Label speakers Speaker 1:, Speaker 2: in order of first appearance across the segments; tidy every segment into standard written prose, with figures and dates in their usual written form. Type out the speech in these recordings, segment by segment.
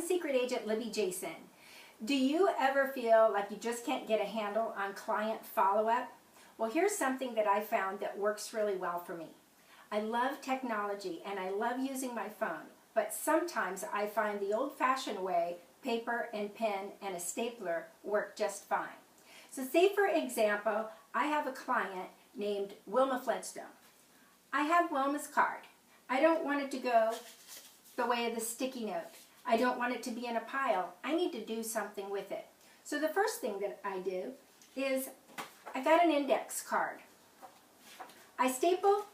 Speaker 1: Secret Agent Libby Jason. Do you ever feel like you just can't get a handle on client follow-up? Well, here's something that I found that works really well for me. I love technology and I love using my phone, but sometimes I find the old-fashioned way, paper and pen and a stapler, work just fine. So say for example, I have a client named Wilma Flintstone. I have Wilma's card. I don't want it to go the way of the sticky note. I don't want it to be in a pile. I need to do something with it. So the first thing that I do is I got an index card. I staple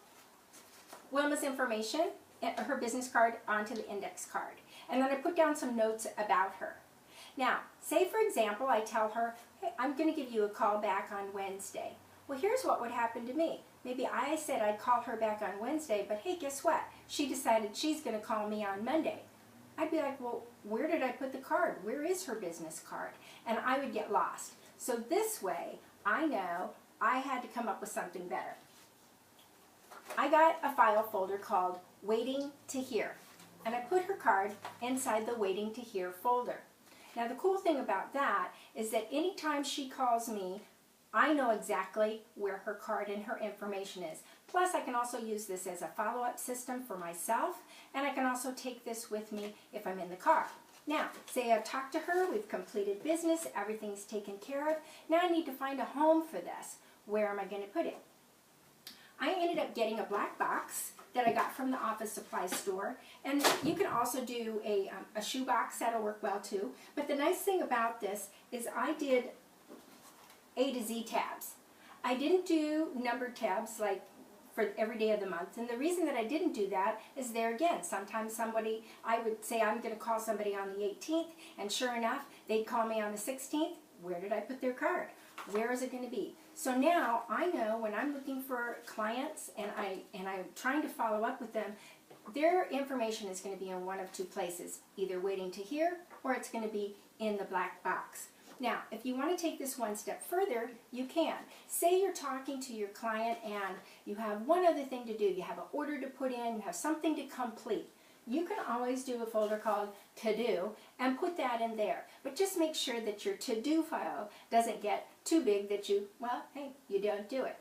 Speaker 1: Wilma's information, her business card, onto the index card. And then I put down some notes about her. Now, say for example, I tell her, hey, I'm going to give you a call back on Wednesday. Well, here's what would happen to me. Maybe I said I'd call her back on Wednesday, but hey, guess what? She decided she's going to call me on Monday. I'd be like, well, where did I put the card? Where is her business card? And I would get lost. So this way, I know I had to come up with something better. I got a file folder called Waiting to Hear, and I put her card inside the Waiting to Hear folder. Now the cool thing about that is that anytime she calls me, I know exactly where her card and her information is. Plus, I can also use this as a follow-up system for myself, and I can also take this with me if I'm in the car. Now, say I've talked to her, we've completed business, everything's taken care of. Now I need to find a home for this. Where am I going to put it? I ended up getting a black box that I got from the office supply store, and you can also do a shoe box. That'll work well too. But the nice thing about this is I did A to Z tabs. I didn't do numbered tabs like for every day of the month, and the reason that I didn't do that is there again, sometimes somebody, I would say I'm going to call somebody on the 18th, and sure enough, they'd call me on the 16th. Where did I put their card? Where is it going to be? So now I know when I'm looking for clients and I'm trying to follow up with them, their information is going to be in one of two places, either Waiting to Hear or it's going to be in the black box. Now, if you want to take this one step further, you can. Say you're talking to your client and you have one other thing to do. You have an order to put in, you have something to complete. You can always do a folder called To Do and put that in there. But just make sure that your To Do file doesn't get too big that you, well, hey, you don't do it.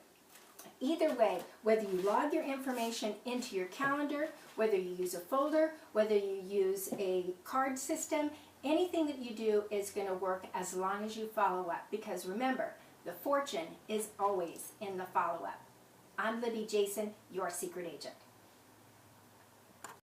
Speaker 1: Either way, whether you log your information into your calendar, whether you use a folder, whether you use a card system, anything that you do is going to work as long as you follow up. Because remember, the fortune is always in the follow-up. I'm Libby Jason, your secret agent.